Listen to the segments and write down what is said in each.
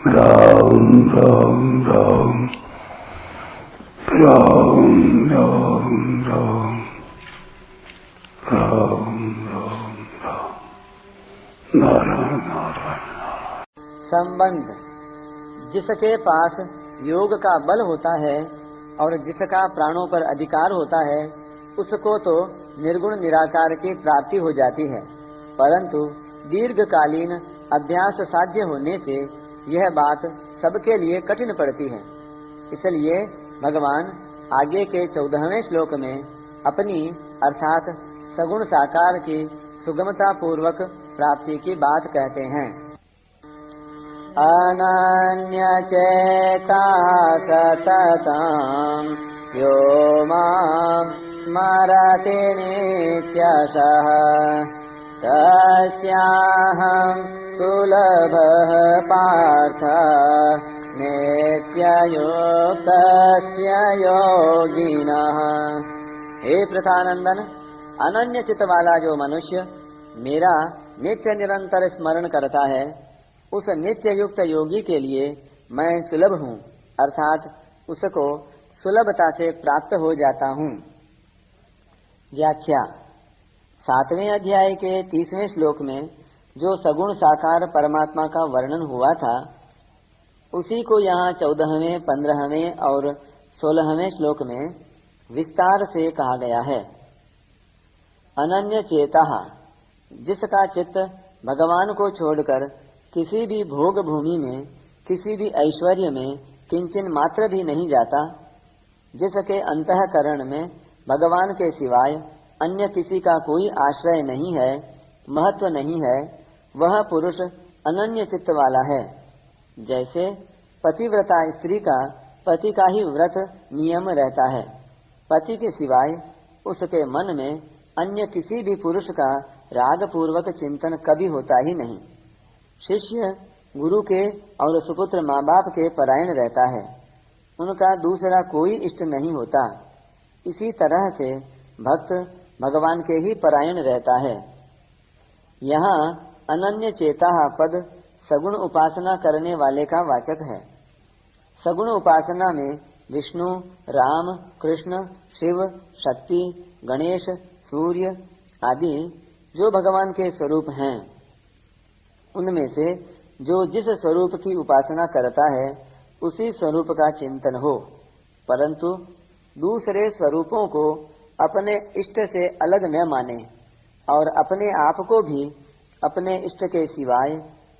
राम राम राम राम राम राम राम राम राम नारायण नारायण। संबंध। जिसके पास योग का बल होता है और जिसका प्राणों पर अधिकार होता है, उसको तो निर्गुण निराकार की प्राप्ति हो जाती है, परंतु दीर्घकालीन अभ्यास साध्य होने से यह बात सबके लिए कठिन पड़ती है। इसलिए भगवान आगे के 14वें श्लोक में अपनी अर्थात सगुण साकार की सुगमता पूर्वक प्राप्ति की बात कहते हैं। अनन्यचेता सततं यो मां स्मरति नित्यशः तस्याहं सुलभः पार्थ नित्ययुक्तस्य योगिनः। हे प्रथानंदन, अनन्य चित्त वाला जो मनुष्य मेरा नित्य निरंतर स्मरण करता है, उस नित्य युक्त योगी के लिए मैं सुलभ हूँ, अर्थात उसको सुलभता से प्राप्त हो जाता हूँ। व्याख्या। 7वें अध्याय के 30वें श्लोक में जो सगुण साकार परमात्मा का वर्णन हुआ था, उसी को यहाँ 14वें, 15वें और 16वें श्लोक में विस्तार से कहा गया है। अनन्य चेता, जिसका चित्त भगवान को छोड़कर किसी भी भोग भूमि में, किसी भी ऐश्वर्य में किंचन मात्र भी नहीं जाता, जिसके अंतःकरण में भगवान के सिवाय अन्य किसी का कोई आश्रय नहीं है, महत्व नहीं है, वह पुरुष अनन्य चित्त वाला है। जैसे पतिव्रता स्त्री का पति का ही व्रत नियम रहता है, पति के सिवाय उसके मन में अन्य किसी भी पुरुष का राग पूर्वक चिंतन कभी होता ही नहीं। शिष्य गुरु के और सुपुत्र माँ बाप के परायण रहता है, उनका दूसरा कोई इष्ट नहीं होता। इसी तरह से भक्त भगवान के ही परायण रहता है। यहाँ अनन्य चेता पद सगुण उपासना करने वाले का वाचक है। सगुण उपासना में विष्णु, राम, कृष्ण, शिव, शक्ति, गणेश, सूर्य आदि जो भगवान के स्वरूप हैं, उनमें से जो जिस स्वरूप की उपासना करता है उसी स्वरूप का चिंतन हो, परंतु दूसरे स्वरूपों को अपने इष्ट से अलग न माने और अपने आप को भी अपने इष्ट के सिवाय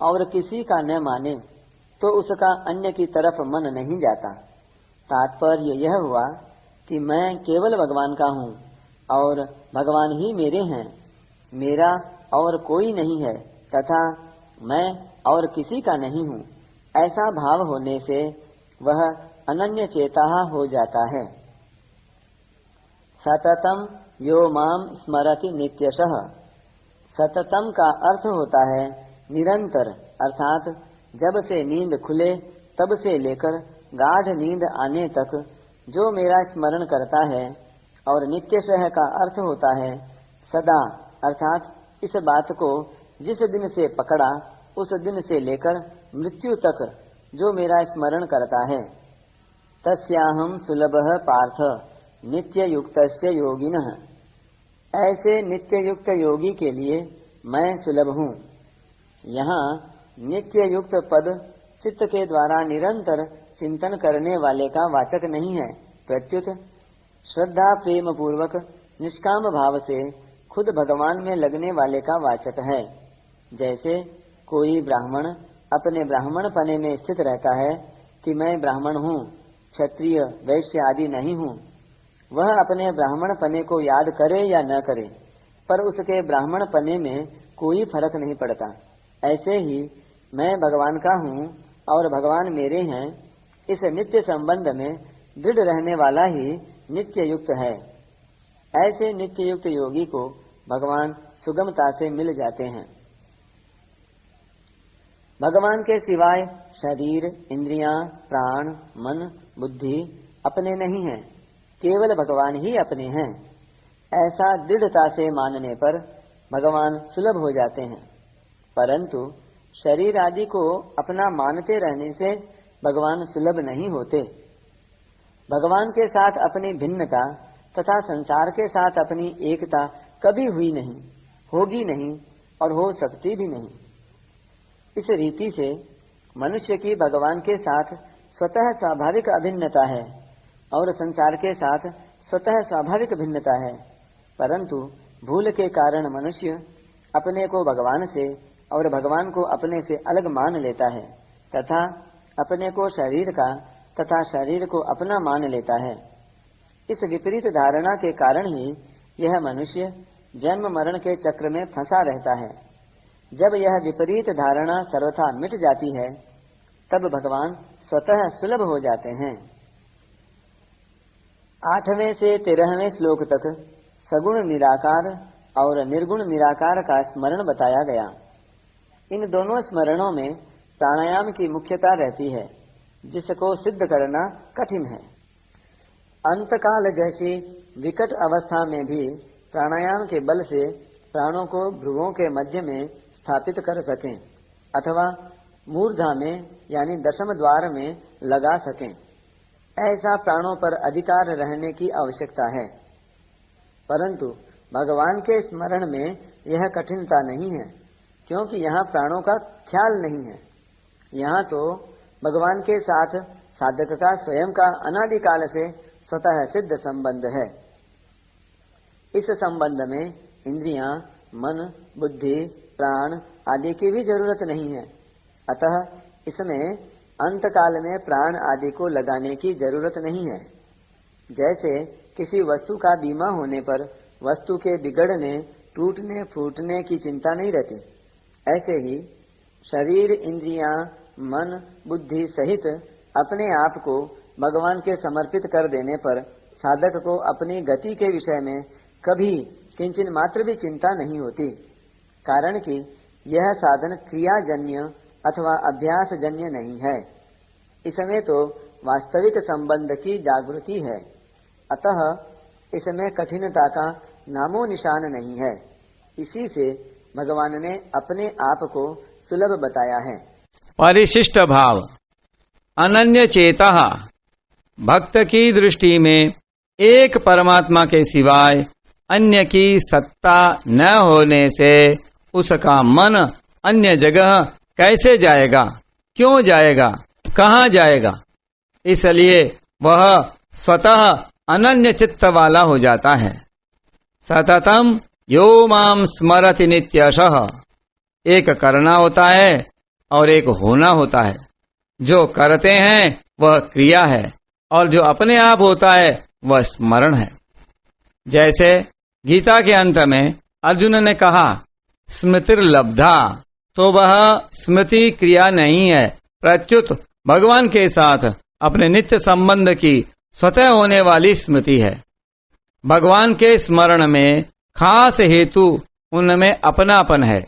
और किसी का न माने, तो उसका अन्य की तरफ मन नहीं जाता। तात्पर्य यह हुआ कि मैं केवल भगवान का हूँ और भगवान ही मेरे हैं, मेरा और कोई नहीं है तथा मैं और किसी का नहीं हूँ। ऐसा भाव होने से वह अनन्य चेता हो जाता है। सततम यो माम स्मरति नित्यशः। सततम का अर्थ होता है निरंतर, अर्थात जब से नींद खुले तब से लेकर गाढ़ नींद आने तक जो मेरा स्मरण करता है। और नित्यशः का अर्थ होता है सदा, अर्थात इस बात को जिस दिन से पकड़ा उस दिन से लेकर मृत्यु तक जो मेरा स्मरण करता है। तस्याहं सुलभः पार्थ नित्य युक्तस्य योगिनः। ऐसे नित्य युक्त योगी के लिए मैं सुलभ हूँ। यहाँ नित्य युक्त पद चित्त के द्वारा निरंतर चिंतन करने वाले का वाचक नहीं है, प्रत्युत श्रद्धा प्रेम पूर्वक निष्काम भाव से खुद भगवान में लगने वाले का वाचक है। जैसे कोई ब्राह्मण अपने ब्राह्मण पने में स्थित रहता है कि मैं ब्राह्मण हूँ, क्षत्रिय, वैश्य आदि नहीं हूँ। वह अपने ब्राह्मण पने को याद करे या न करे, पर उसके ब्राह्मण पने में कोई फर्क नहीं पड़ता। ऐसे ही मैं भगवान का हूँ और भगवान मेरे हैं, इस नित्य संबंध में दृढ़ रहने वाला ही नित्य युक्त है। ऐसे नित्य युक्त योगी को भगवान सुगमता से मिल जाते हैं। भगवान के सिवाय शरीर, इंद्रियां, प्राण, मन, बुद्धि अपने नहीं हैं, केवल भगवान ही अपने हैं। ऐसा दृढ़ता से मानने पर भगवान सुलभ हो जाते हैं। परंतु शरीर आदि को अपना मानते रहने से भगवान सुलभ नहीं होते। भगवान के साथ अपनी भिन्नता तथा संसार के साथ अपनी एकता कभी हुई नहीं, होगी नहीं और हो सकती भी नहीं। इस रीति से मनुष्य की भगवान के साथ स्वतः स्वाभाविक अभिन्नता है और संसार के साथ स्वतः स्वाभाविक भिन्नता है, परंतु भूल के कारण मनुष्य अपने को भगवान से और भगवान को अपने से अलग मान लेता है तथा अपने को शरीर का तथा शरीर को अपना मान लेता है। इस विपरीत धारणा के कारण ही यह मनुष्य जन्म मरण के चक्र में फंसा रहता है। जब यह विपरीत धारणा सर्वथा मिट जाती है तब भगवान स्वतः सुलभ हो जाते हैं। 8वें से 13वें श्लोक तक सगुण निराकार और निर्गुण निराकार का स्मरण बताया गया। इन दोनों स्मरणों में प्राणायाम की मुख्यता रहती है, जिसको सिद्ध करना कठिन है। अंतकाल जैसी विकट अवस्था में भी प्राणायाम के बल से प्राणों को भ्रुवों के मध्य में स्थापित कर सकें अथवा मूर्धा में यानी दशम द्वार में लगा सकें, ऐसा प्राणों पर अधिकार रहने की आवश्यकता है। परंतु भगवान के स्मरण में यह कठिनता नहीं है, क्योंकि यहाँ प्राणों का ख्याल नहीं है। यहाँ तो भगवान के साथ साधक का स्वयं का अनादिकाल से स्वतः सिद्ध संबंध है। इस संबंध में इंद्रियां, मन, बुद्धि, प्राण आदि की भी जरूरत नहीं है। अतः इसमें अंतकाल में प्राण आदि को लगाने की जरूरत नहीं है। जैसे किसी वस्तु का बीमा होने पर वस्तु के बिगड़ने, टूटने, फूटने की चिंता नहीं रहती, ऐसे ही शरीर, इंद्रियां, मन, बुद्धि सहित अपने आप को भगवान के समर्पित कर देने पर साधक को अपनी गति के विषय में कभी किंचन मात्र भी चिंता नहीं होती, कारण कि यह साधन क्रियाजन्य अथवा अभ्यासजन्य नहीं है। इसमें तो वास्तविक संबंध की जागृति है, अतः इसमें कठिनता का नामो निशान नहीं है। इसी से भगवान ने अपने आप को सुलभ बताया है। परिशिष्ट भाव। अनन्य चेता भक्त की दृष्टि में एक परमात्मा के सिवाय अन्य की सत्ता न होने से उसका मन अन्य जगह कैसे जाएगा, क्यों जाएगा, कहाँ जाएगा। इसलिए वह स्वतः अनन्य चित्त वाला हो जाता है। सततम यो माम स्मरति नित्यशः। एक करना होता है और एक होना होता है। जो करते हैं वह क्रिया है और जो अपने आप होता है वह स्मरण है। जैसे गीता के अंत में अर्जुन ने कहा स्मृतिर्लब्धा, तो वह स्मृति क्रिया नहीं है, प्रत्युत भगवान के साथ अपने नित्य संबंध की स्वतः होने वाली स्मृति है। भगवान के स्मरण में खास हेतु उनमें अपनापन है।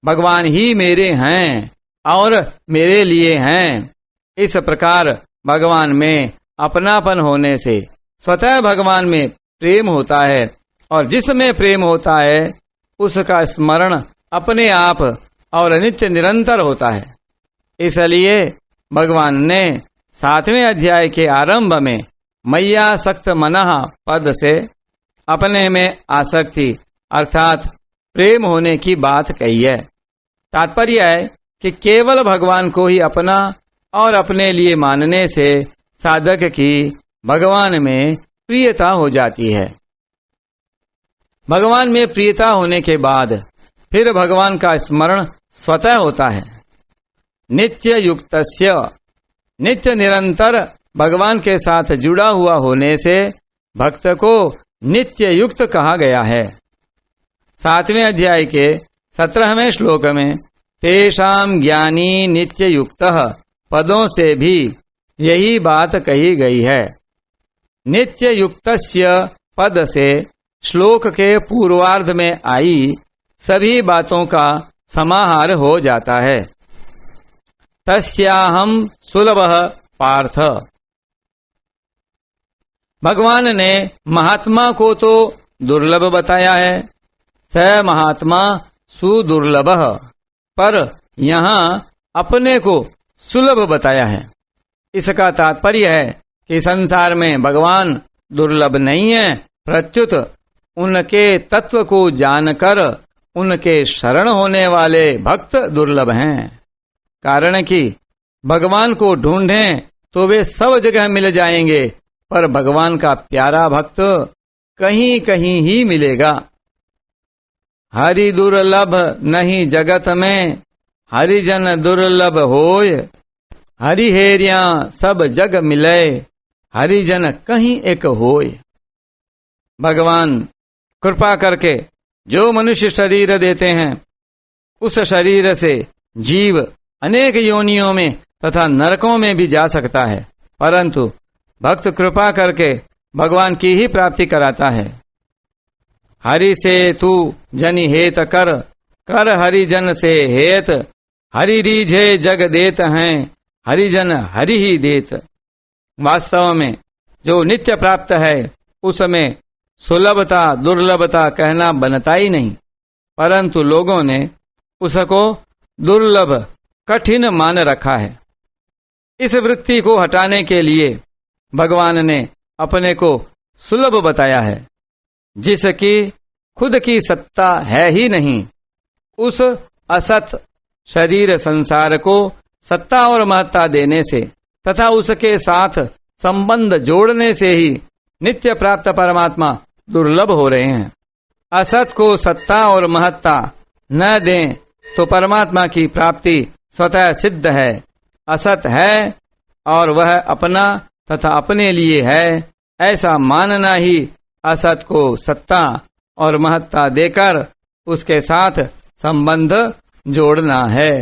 भगवान ही मेरे हैं और मेरे लिए हैं। इस प्रकार भगवान में अपनापन होने से स्वतः भगवान में प्रेम होता है और जिसमें प्रेम होता है उसका स्मरण अपने आप और नित्य निरंतर होता है। इसलिए भगवान ने 7वें अध्याय के आरंभ में मय्यासक्त मनः पद से अपने में आसक्ति अर्थात प्रेम होने की बात कही है। तात्पर्य है कि केवल भगवान को ही अपना और अपने लिए मानने से साधक की भगवान में प्रियता हो जाती है। भगवान में प्रियता होने के बाद फिर भगवान का स्मरण स्वतः होता है। नित्य युक्तस्य, नित्य निरंतर भगवान के साथ जुड़ा हुआ होने से भक्त को नित्य युक्त कहा गया है। 7वें अध्याय के 17वें श्लोक में तेषाम ज्ञानी नित्य युक्तः पदों से भी यही बात कही गई है। नित्य युक्तस्य पद से श्लोक के पूर्वार्ध में आई सभी बातों का समाहार हो जाता है। तस्याहम सुलभः पार्थ। भगवान ने महात्मा को तो दुर्लभ बताया है, स महात्मा सुदुर्लभः, पर यहाँ अपने को सुलभ बताया है। इसका तात्पर्य है कि संसार में भगवान दुर्लभ नहीं है, प्रत्युत उनके तत्व को जानकर उनके शरण होने वाले भक्त दुर्लभ हैं। कारण कि भगवान को ढूंढें तो वे सब जगह मिल जाएंगे, पर भगवान का प्यारा भक्त कहीं कहीं ही मिलेगा। हरि दुर्लभ नहीं जगत में, हरिजन दुर्लभ होय। हरि हेरिया सब जग मिले, हरिजन कहीं एक होय। भगवान कृपा करके जो मनुष्य शरीर देते हैं, उस शरीर से जीव अनेक योनियों में तथा नरकों में भी जा सकता है, परंतु भक्त कृपा करके भगवान की ही प्राप्ति कराता है। हरि से तू जनि हेत कर, कर हरिजन से हेत। हरि रीझे जग देत हैं, हरिजन हरि ही देत। वास्तव में जो नित्य प्राप्त है उसमें सुलभता दुर्लभता कहना बनता ही नहीं, परंतु लोगों ने उसको दुर्लभ कठिन मान रखा है। इस वृत्ति को हटाने के लिए भगवान ने अपने को सुलभ बताया है, जिसकी खुद की सत्ता है ही नहीं। उस असत शरीर संसार को सत्ता और महत्ता देने से तथा उसके साथ संबंध जोड़ने से ही नित्य प्राप्त परमात्मा दुर्लभ हो रहे हैं। असत को सत्ता और महत्ता न दें तो परमात्मा की प्राप्ति स्वतः सिद्ध है। असत है और वह अपना तथा अपने लिए है, ऐसा मानना ही असत को सत्ता और महत्ता देकर उसके साथ संबंध जोड़ना है।